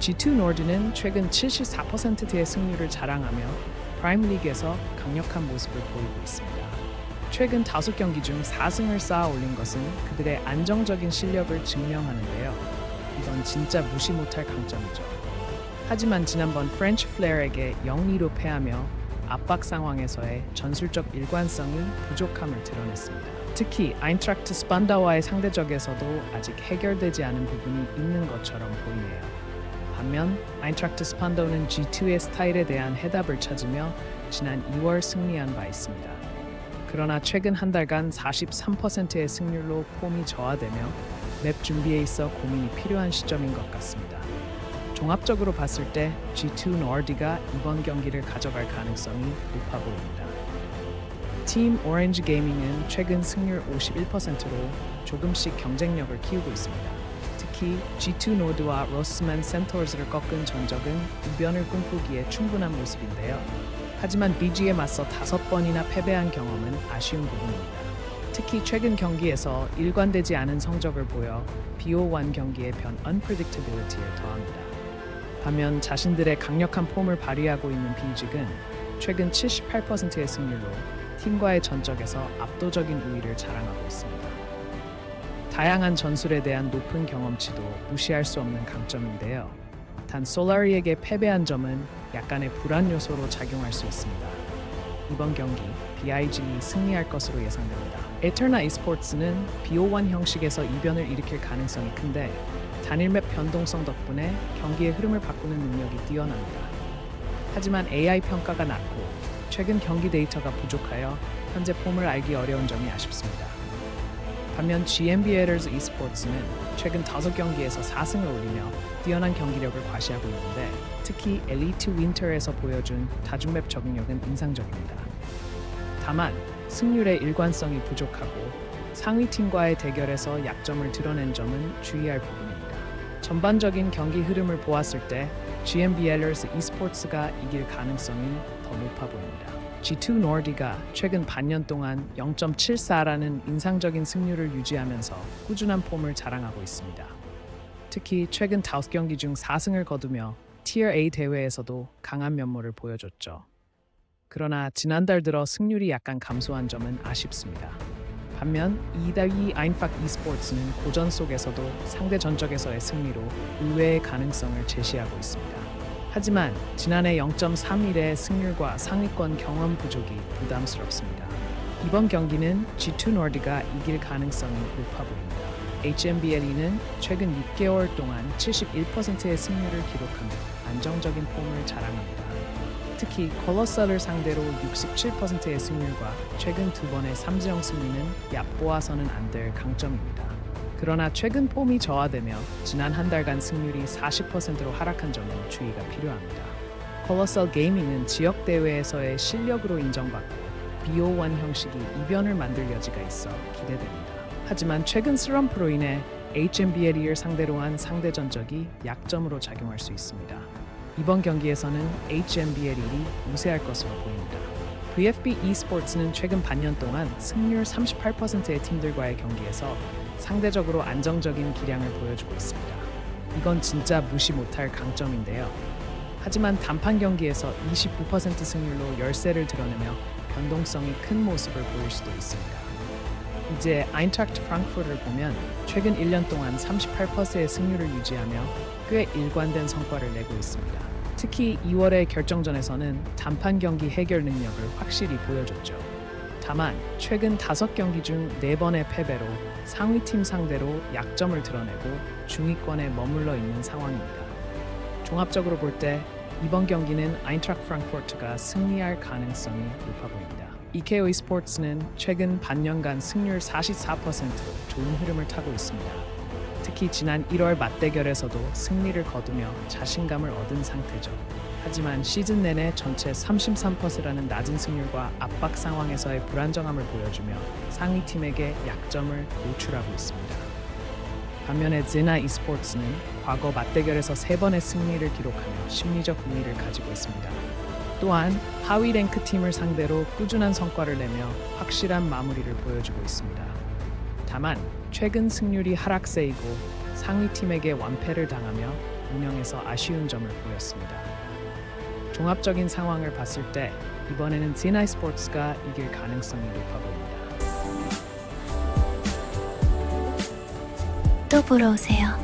G2 노르드는 최근 74%의 승률을 자랑하며 프라임리그에서 강력한 모습을 보이고 있습니다. 최근 5경기 중 4승을 쌓아 올린 것은 그들의 안정적인 실력을 증명하는데요. 이건 진짜 무시 못할 강점이죠. 하지만 지난번 프렌치 플레어에게 0-2로 패하며 압박 상황에서의 전술적 일관성이 부족함을 드러냈습니다. 특히 아인트락트 스판다와의 상대적에서도 아직 해결되지 않은 부분이 있는 것처럼 보이네요. 반면 아인트락트 스판다우는 G2의 스타일에 대한 해답을 찾으며 지난 2월 승리한 바 있습니다. 그러나 최근 한 달간 43%의 승률로 폼이 저하되며 맵 준비에 있어 고민이 필요한 시점인 것 같습니다. 종합적으로 봤을 때 G2 노르드가 이번 경기를 가져갈 가능성이 높아 보입니다. 팀 오렌지 게이밍은 최근 승률 51%로 조금씩 경쟁력을 키우고 있습니다. 특히 G2 노드와 로스맨 센토스를 꺾은 전적은 이변을 꿈꾸기에 충분한 모습인데요. 하지만 BG에 맞서 5번이나 패배한 경험은 아쉬운 부분입니다. 특히 최근 경기에서 일관되지 않은 성적을 보여 BO1 경기의 변 unpredictability를 더합니다. 반면 자신들의 강력한 폼을 발휘하고 있는 BG는 최근 78%의 승률로 팀과의 전적에서 압도적인 우위를 자랑하고 있습니다. 다양한 전술에 대한 높은 경험치도 무시할 수 없는 강점인데요. 단 솔라리에게 패배한 점은 약간의 불안 요소로 작용할 수 있습니다. 이번 경기 BIG이 승리할 것으로 예상됩니다. 에터나 e스포츠는 BO1 형식에서 이변을 일으킬 가능성이 큰데 단일 맵 변동성 덕분에 경기의 흐름을 바꾸는 능력이 뛰어납니다. 하지만 AI 평가가 낮고 최근 경기 데이터가 부족하여 현재 폼을 알기 어려운 점이 아쉽습니다. 반면 GMBLers e스포츠는 최근 5경기에서 4승을 올리며 뛰어난 경기력을 과시하고 있는데 특히 엘리트 윈터에서 보여준 다중맵 적응력은 인상적입니다. 다만 승률의 일관성이 부족하고 상위 팀과의 대결에서 약점을 드러낸 점은 주의할 부분입니다. 전반적인 경기 흐름을 보았을 때 GMBLers e스포츠가 이길 가능성이 더 높아 보입니다. G2 노르드가 최근 반년 동안 0.74라는 인상적인 승률을 유지하면서 꾸준한 폼을 자랑하고 있습니다. 특히 최근 5경기 중 4승을 거두며 티어 A 대회에서도 강한 면모를 보여줬죠. 그러나 지난달 들어 승률이 약간 감소한 점은 아쉽습니다. 반면 2-2 아인팍 e스포츠는 고전 속에서도 상대 전적에서의 승리로 의외의 가능성을 제시하고 있습니다. 하지만 지난해 0.31의 승률과 상위권 경험 부족이 부담스럽습니다. 이번 경기는 G2 노르드가 이길 가능성이 높아 보입니다. HMBLE는 최근 6개월 동안 71%의 승률을 기록하며 안정적인 폼을 자랑합니다. 특히 콜로설을 상대로 67%의 승률과 최근 2번의 3대0 승리는 얕보아서는 안 될 강점입니다. 그러나 최근 폼이 저하되며 지난 한 달간 승률이 40%로 하락한 점은 주의가 필요합니다. 콜로설 게이밍은 지역 대회에서의 실력으로 인정받고 BO1 형식이 이변을 만들 여지가 있어 기대됩니다. 하지만 최근 슬럼프로 인해 HMBLE를 상대로 한 상대 전적이 약점으로 작용할 수 있습니다. 이번 경기에서는 HMBLE이 우세할 것으로 보입니다. VFB e스포츠는 최근 반년 동안 승률 38%의 팀들과의 경기에서 상대적으로 안정적인 기량을 보여주고 있습니다. 이건 진짜 무시 못할 강점인데요. 하지만 단판 경기에서 29% 승률로 열세를 드러내며 변동성이 큰 모습을 보일 수도 있습니다. 이제 아인트락트 프랑크푸르트를 보면 최근 1년 동안 38%의 승률을 유지하며 꽤 일관된 성과를 내고 있습니다. 특히 2월의 결정전에서는 단판 경기 해결 능력을 확실히 보여줬죠. 다만 최근 5경기 중 4번의 패배로 상위팀 상대로 약점을 드러내고 중위권에 머물러 있는 상황입니다. 종합적으로 볼 때 이번 경기는 아인트락트 프랑크푸르트가 승리할 가능성이 높아 보입니다. EKO e스포츠는 최근 반년간 승률 44%로 좋은 흐름을 타고 있습니다. 특히 지난 1월 맞대결에서도 승리를 거두며 자신감을 얻은 상태죠. 하지만 시즌 내내 전체 33%라는 낮은 승률과 압박 상황에서의 불안정함을 보여주며 상위 팀에게 약점을 노출하고 있습니다. 반면에 제나 e스포츠는 과거 맞대결에서 3번의 승리를 기록하며 심리적 우위를 가지고 있습니다. 또한 하위 랭크 팀을 상대로 꾸준한 성과를 내며 확실한 마무리를 보여주고 있습니다. 다만 최근 승률이 하락세이고 상위팀에게 완패를 당하며 운영에서 아쉬운 점을 보였습니다. 종합적인 상황을 봤을 때 이번에는 시나이 스포츠가 이길 가능성이 높아 보입니다. 또 보러 오세요.